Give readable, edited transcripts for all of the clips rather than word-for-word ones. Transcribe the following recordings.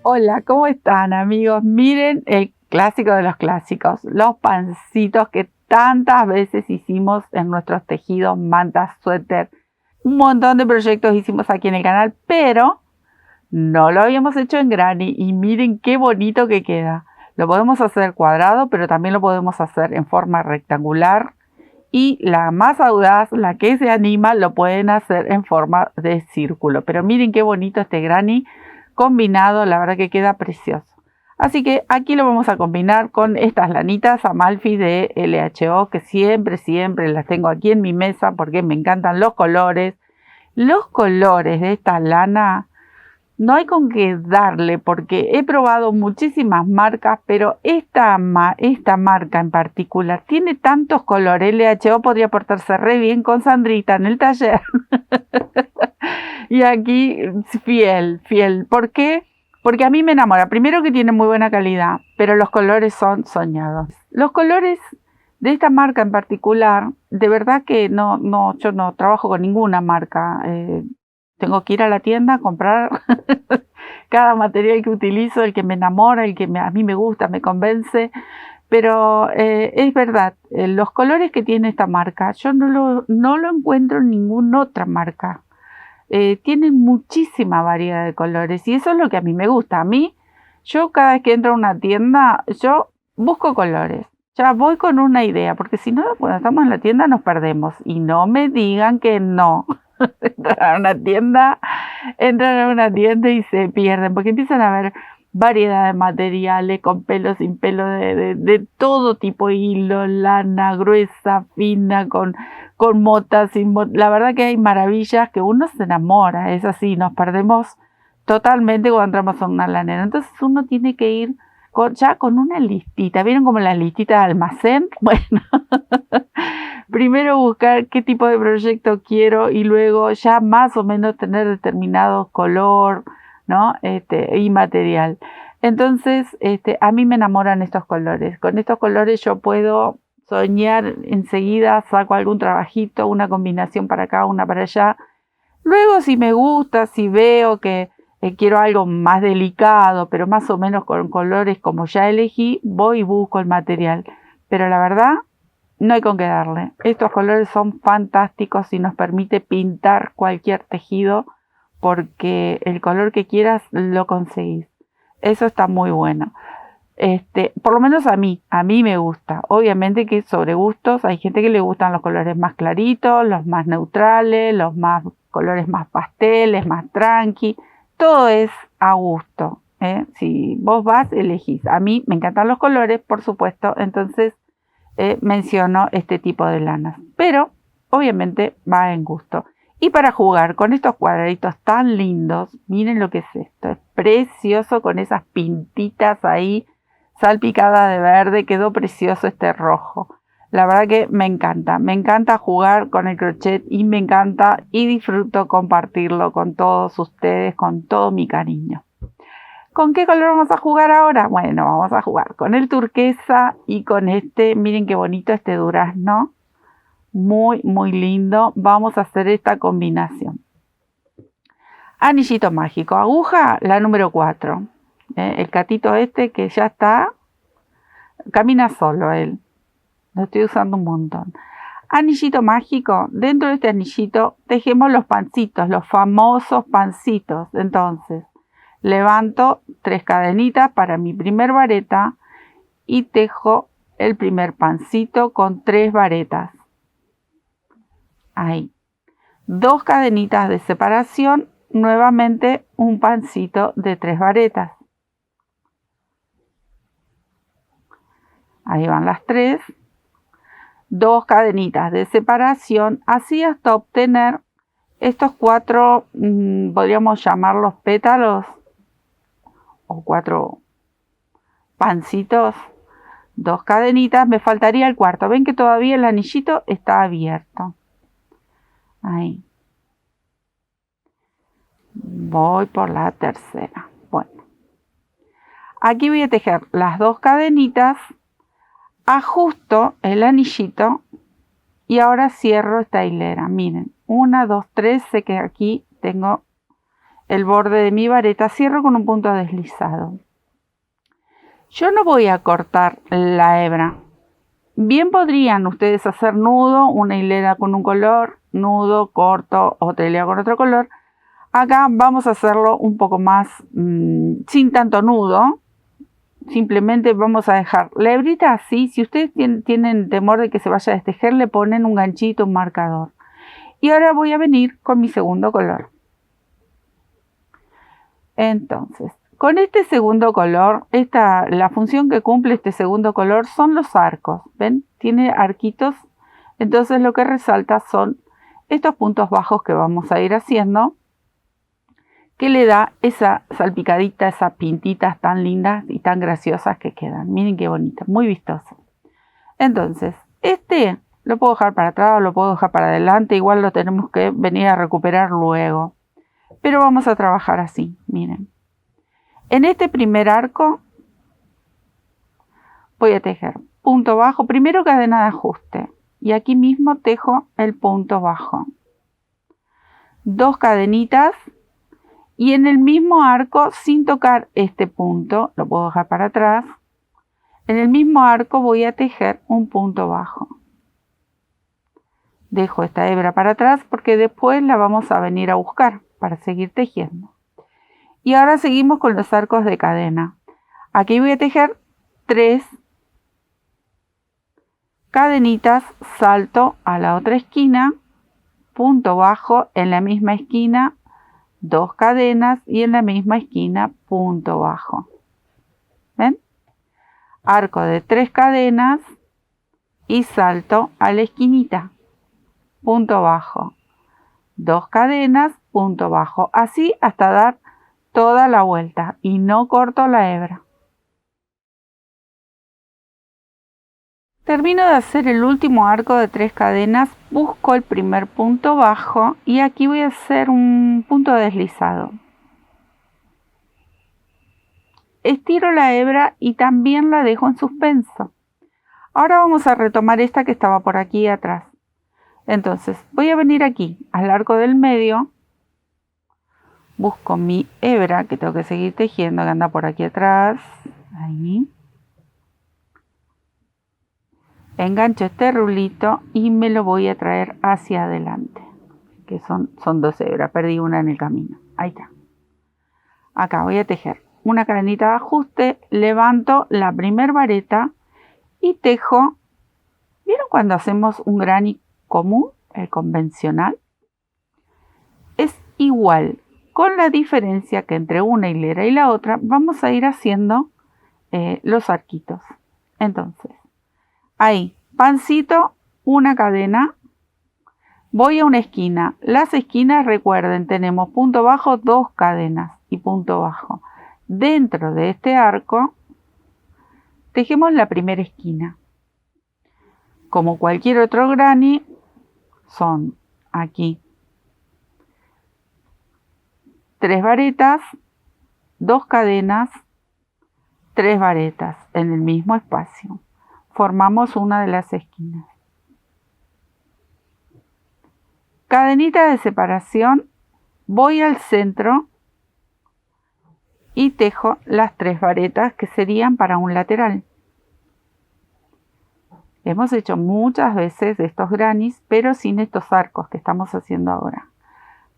Hola, ¿cómo están, amigos? Miren el clásico de los clásicos, los pancitos que tantas veces hicimos en nuestros tejidos, mantas, suéter. Un montón de proyectos hicimos aquí en el canal, pero no lo habíamos hecho en granny y miren qué bonito que queda. Lo podemos hacer cuadrado, pero también lo podemos hacer en forma rectangular. Y la más audaz, la que se anima, lo pueden hacer en forma de círculo. Pero miren qué bonito este granny combinado, la verdad que queda precioso. Así que aquí lo vamos a combinar con estas lanitas Amalfi de LHO, que siempre las tengo aquí en mi mesa porque me encantan los colores. Los colores de esta lana no hay con qué darle porque he probado muchísimas marcas, pero esta marca en particular tiene tantos colores. LHO podría portarse re bien con Sandrita en el taller. Y aquí fiel. ¿Por qué? Porque a mí me enamora. Primero que tiene muy buena calidad, pero los colores son soñados. Los colores de esta marca en particular, de verdad que yo no trabajo con ninguna marca. Tengo que ir a la tienda a comprar cada material que utilizo, el que me enamora, a mí me gusta, me convence. Pero es verdad, los colores que tiene esta marca, yo no lo encuentro en ninguna otra marca. Tienen muchísima variedad de colores y eso es lo que a mí me gusta. Yo cada vez que entro a una tienda, yo busco colores. Ya voy con una idea, porque si no, cuando estamos en la tienda nos perdemos. Y no me digan que no. Entran a una tienda y se pierden, porque empiezan a ver variedad de materiales, con pelo, sin pelo, de todo tipo, hilo, lana, gruesa, fina, con motas, sin motas. La verdad que hay maravillas que uno se enamora, es así, nos perdemos totalmente cuando entramos a una lanera. Entonces uno tiene que ir ya con una listita. ¿Vieron como las listitas de almacén? Bueno, primero buscar qué tipo de proyecto quiero y luego ya más o menos tener determinado color, ¿no? Y material. Entonces, a mí me enamoran estos colores. Con estos colores yo puedo soñar enseguida, saco algún trabajito, una combinación para acá, una para allá. Luego, si me gusta, si veo que quiero algo más delicado, pero más o menos con colores como ya elegí, voy y busco el material. Pero la verdad, no hay con qué darle. Estos colores son fantásticos y nos permite pintar cualquier tejido porque el color que quieras lo conseguís. Eso está muy bueno. Por lo menos a mí me gusta. Obviamente que sobre gustos, hay gente que le gustan los colores más claritos, los más neutrales, colores más pasteles, más tranqui. Todo es a gusto, ¿eh? Si vos vas, elegís. A mí me encantan los colores, por supuesto, entonces menciono este tipo de lanas. Pero obviamente va en gusto. Y para jugar con estos cuadraditos tan lindos, miren lo que es esto. Es precioso con esas pintitas ahí salpicada de verde, quedó precioso este rojo. La verdad que me encanta jugar con el crochet y me encanta y disfruto compartirlo con todos ustedes con todo mi cariño. ¿Con qué color vamos a jugar ahora? Bueno, vamos a jugar con el turquesa y con miren qué bonito este durazno, muy lindo. Vamos a hacer esta combinación. Anillito mágico, aguja la número 4. El catito que ya está, camina solo él. Lo estoy usando un montón. Anillito mágico. Dentro de este anillito tejemos los pancitos, los famosos pancitos. Entonces, levanto 3 cadenitas para mi primer vareta y tejo el primer pancito con 3 varetas. Ahí. 2 cadenitas de separación, nuevamente un pancito de 3 varetas. Ahí van las 3. 2 cadenitas de separación, así hasta obtener estos 4, podríamos llamarlos pétalos o 4 pancitos. 2 cadenitas, me faltaría el cuarto. Ven que todavía el anillito está abierto. Ahí. Voy por la tercera. Bueno. Aquí voy a tejer las 2 cadenitas, ajusto el anillito y ahora cierro esta hilera. Miren, 1, 2, 3, sé que aquí tengo el borde de mi vareta, cierro con un punto deslizado. Yo no voy a cortar la hebra. Bien podrían ustedes hacer nudo, una hilera con un color, nudo, corto, otra hilera con otro color. Acá vamos a hacerlo un poco más sin tanto nudo. Simplemente vamos a dejar la hebrita así. Si ustedes tienen temor de que se vaya a destejer, le ponen un ganchito, un marcador. Y ahora voy a venir con mi segundo color. Entonces, con este segundo color, la función que cumple este segundo color son los arcos. ¿Ven? Tiene arquitos. Entonces lo que resalta son estos puntos bajos que vamos a ir haciendo, que le da esa salpicadita, esas pintitas tan lindas y tan graciosas que quedan. Miren qué bonito, muy vistoso. Entonces, este lo puedo dejar para atrás o lo puedo dejar para adelante, igual lo tenemos que venir a recuperar luego. Pero vamos a trabajar así, miren. En este primer arco voy a tejer punto bajo, primero cadena de ajuste, y aquí mismo tejo el punto bajo. 2 cadenitas. Y en el mismo arco, sin tocar este punto, lo puedo dejar para atrás, en el mismo arco voy a tejer un punto bajo. Dejo esta hebra para atrás porque después la vamos a venir a buscar para seguir tejiendo. Y ahora seguimos con los arcos de cadena. Aquí voy a tejer 3 cadenitas, salto a la otra esquina, punto bajo en la misma esquina, 2 cadenas y en la misma esquina punto bajo. ¿Ven? Arco de 3 cadenas y salto a la esquinita, punto bajo, 2 cadenas, punto bajo, así hasta dar toda la vuelta y no corto la hebra. Termino de hacer el último arco de 3 cadenas, busco el primer punto bajo y aquí voy a hacer un punto deslizado. Estiro la hebra y también la dejo en suspenso. Ahora vamos a retomar esta que estaba por aquí atrás. Entonces voy a venir aquí al arco del medio, busco mi hebra que tengo que seguir tejiendo, que anda por aquí atrás, ahí. Engancho este rulito y me lo voy a traer hacia adelante, que son 2 hebras, perdí una en el camino. Ahí está. Acá voy a tejer una cadenita de ajuste, levanto la primer vareta y tejo. ¿Vieron cuando hacemos un granny común, el convencional? Es igual, con la diferencia que entre una hilera y la otra vamos a ir haciendo los arquitos. Entonces, ahí, pancito, una cadena, voy a una esquina. Las esquinas, recuerden, tenemos punto bajo, 2 cadenas y punto bajo. Dentro de este arco, tejemos la primera esquina. Como cualquier otro granny, son aquí 3 varetas, 2 cadenas, 3 varetas en el mismo espacio. Formamos una de las esquinas. Cadenita de separación, voy al centro y tejo las 3 varetas que serían para un lateral. Hemos hecho muchas veces estos grannies, pero sin estos arcos que estamos haciendo ahora.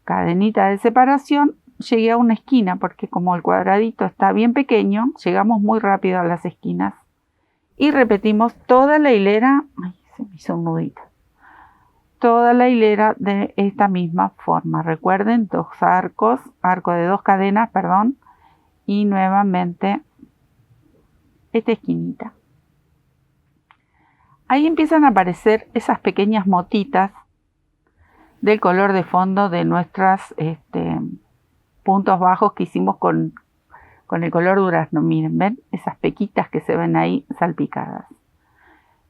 Cadenita de separación, llegué a una esquina porque como el cuadradito está bien pequeño, llegamos muy rápido a las esquinas. Y repetimos toda la hilera, ay, se me hizo un nudito, toda la hilera de esta misma forma. Recuerden, 2 arcos, arco de 2 cadenas, perdón, y nuevamente esta esquinita. Ahí empiezan a aparecer esas pequeñas motitas del color de fondo de nuestros puntos bajos que hicimos con el color durazno. Miren, ¿ven? Esas pequitas que se ven ahí salpicadas.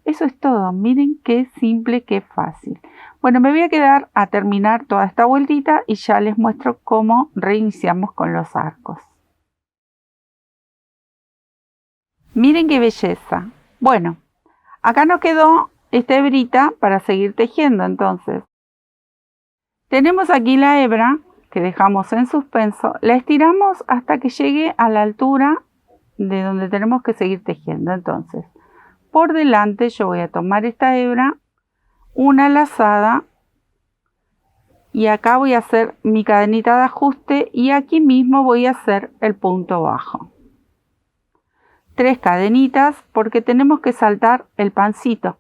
Eso es todo. Miren qué simple, qué fácil. Bueno, me voy a quedar a terminar toda esta vueltita y ya les muestro cómo reiniciamos con los arcos. Miren qué belleza. Bueno, acá nos quedó esta hebrita para seguir tejiendo. Entonces, tenemos aquí la hebra que dejamos en suspenso, la estiramos hasta que llegue a la altura de donde tenemos que seguir tejiendo. Entonces, por delante yo voy a tomar esta hebra, una lazada, y acá voy a hacer mi cadenita de ajuste y aquí mismo voy a hacer el punto bajo. 3 cadenitas porque tenemos que saltar el pancito.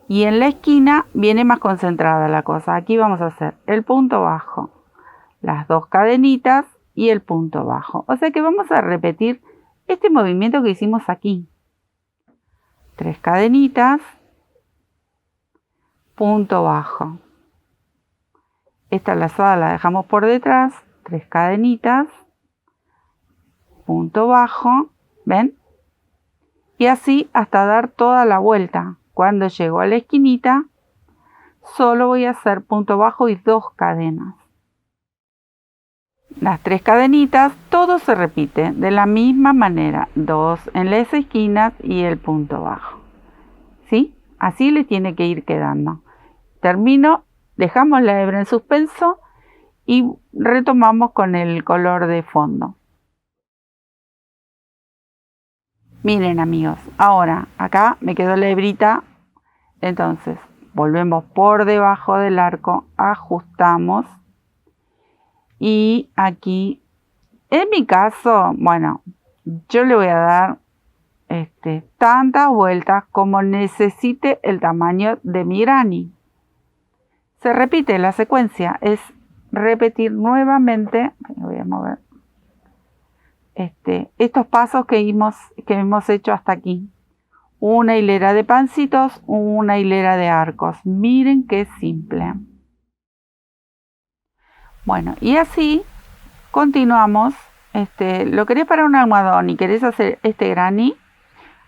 Y en la esquina viene más concentrada la cosa. Aquí vamos a hacer el punto bajo, las 2 cadenitas y el punto bajo. O sea que vamos a repetir este movimiento que hicimos aquí. 3 cadenitas, punto bajo. Esta lazada la dejamos por detrás, 3 cadenitas, punto bajo, ¿ven? Y así hasta dar toda la vuelta. Cuando llego a la esquinita, solo voy a hacer punto bajo y 2 cadenas. Las 3 cadenitas, todo se repite de la misma manera, 2 en las esquinas y el punto bajo. ¿Sí? Así le tiene que ir quedando. Termino, dejamos la hebra en suspenso y retomamos con el color de fondo. Miren amigos, ahora acá me quedó la hebrita, entonces volvemos por debajo del arco, ajustamos y aquí, en mi caso, bueno, yo le voy a dar tantas vueltas como necesite el tamaño de mi granny. Se repite la secuencia, es repetir nuevamente, voy a mover, estos pasos que hemos hecho hasta aquí. Una hilera de pancitos, una hilera de arcos. Miren qué simple. Bueno, y así continuamos. Lo querés para un almohadón y querés hacer este granny,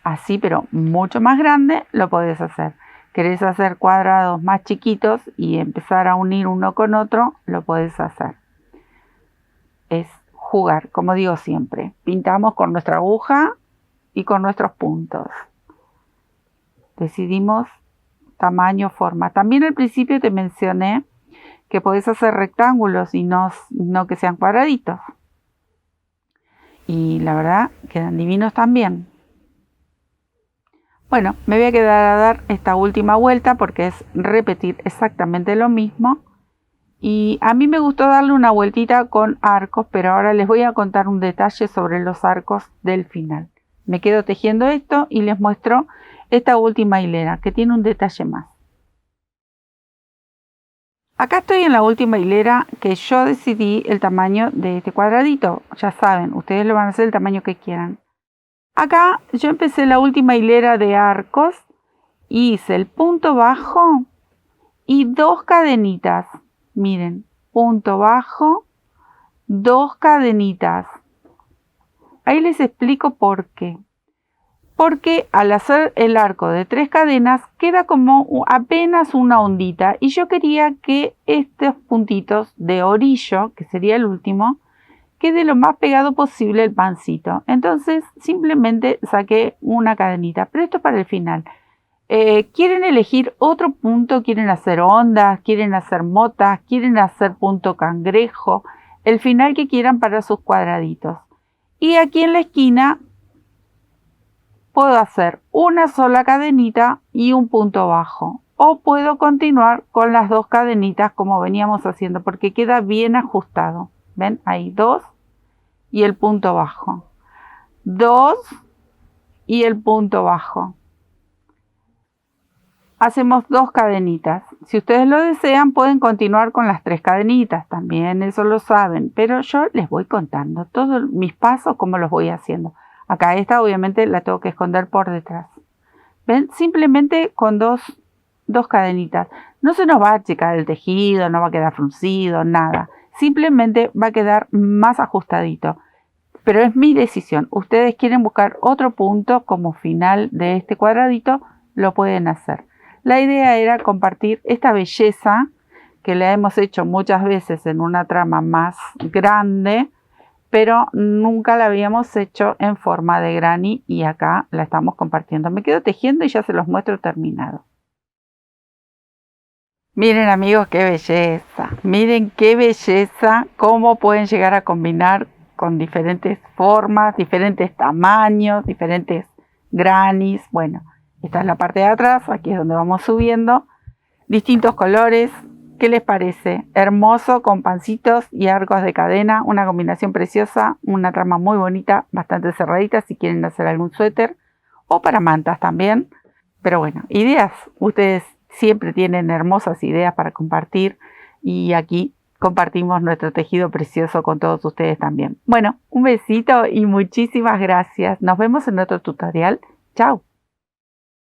así pero mucho más grande, lo podés hacer. Querés hacer cuadrados más chiquitos y empezar a unir uno con otro, lo podés hacer. Es jugar, como digo siempre. Pintamos con nuestra aguja y con nuestros puntos. Decidimos tamaño, forma. También al principio te mencioné que podés hacer rectángulos y no que sean cuadraditos. Y la verdad, quedan divinos también. Bueno, me voy a quedar a dar esta última vuelta porque es repetir exactamente lo mismo. Y a mí me gustó darle una vueltita con arcos, pero ahora les voy a contar un detalle sobre los arcos del final. Me quedo tejiendo esto y les muestro esta última hilera que tiene un detalle más. Acá estoy en la última hilera que yo decidí el tamaño de este cuadradito. Ya saben, ustedes lo van a hacer el tamaño que quieran. Acá yo empecé la última hilera de arcos y hice el punto bajo y 2 cadenitas. Miren, punto bajo, 2 cadenitas. Ahí les explico por qué. Porque al hacer el arco de 3 cadenas queda como apenas una ondita y yo quería que estos puntitos de orillo, que sería el último, quede lo más pegado posible el pancito. Entonces simplemente saqué una cadenita, pero esto para el final. ¿Quieren elegir otro punto? ¿Quieren hacer ondas? ¿Quieren hacer motas? ¿Quieren hacer punto cangrejo? El final que quieran para sus cuadraditos. Y aquí en la esquina puedo hacer una sola cadenita y un punto bajo. O puedo continuar con las 2 cadenitas como veníamos haciendo porque queda bien ajustado. ¿Ven? Ahí 2 y el punto bajo. 2 y el punto bajo. Hacemos 2 cadenitas. Si ustedes lo desean pueden continuar con las 3 cadenitas también, eso lo saben, pero yo les voy contando todos mis pasos como los voy haciendo. Acá esta obviamente la tengo que esconder por detrás. ¿Ven? Simplemente con dos cadenitas. No se nos va a achicar el tejido, no va a quedar fruncido, nada. Simplemente va a quedar más ajustadito. Pero es mi decisión. Ustedes quieren buscar otro punto como final de este cuadradito, lo pueden hacer. La idea era compartir esta belleza que la hemos hecho muchas veces en una trama más grande, pero nunca la habíamos hecho en forma de granny y acá la estamos compartiendo. Me quedo tejiendo y ya se los muestro terminado. Miren amigos, qué belleza. Miren qué belleza, cómo pueden llegar a combinar con diferentes formas, diferentes tamaños, diferentes granis. Bueno, esta es la parte de atrás, aquí es donde vamos subiendo. Distintos colores. ¿Qué les parece? Hermoso, con pancitos y arcos de cadena. Una combinación preciosa, una trama muy bonita, bastante cerradita si quieren hacer algún suéter. O para mantas también. Pero bueno, ideas. Ustedes siempre tienen hermosas ideas para compartir. Y aquí compartimos nuestro tejido precioso con todos ustedes también. Bueno, un besito y muchísimas gracias. Nos vemos en otro tutorial. Chao.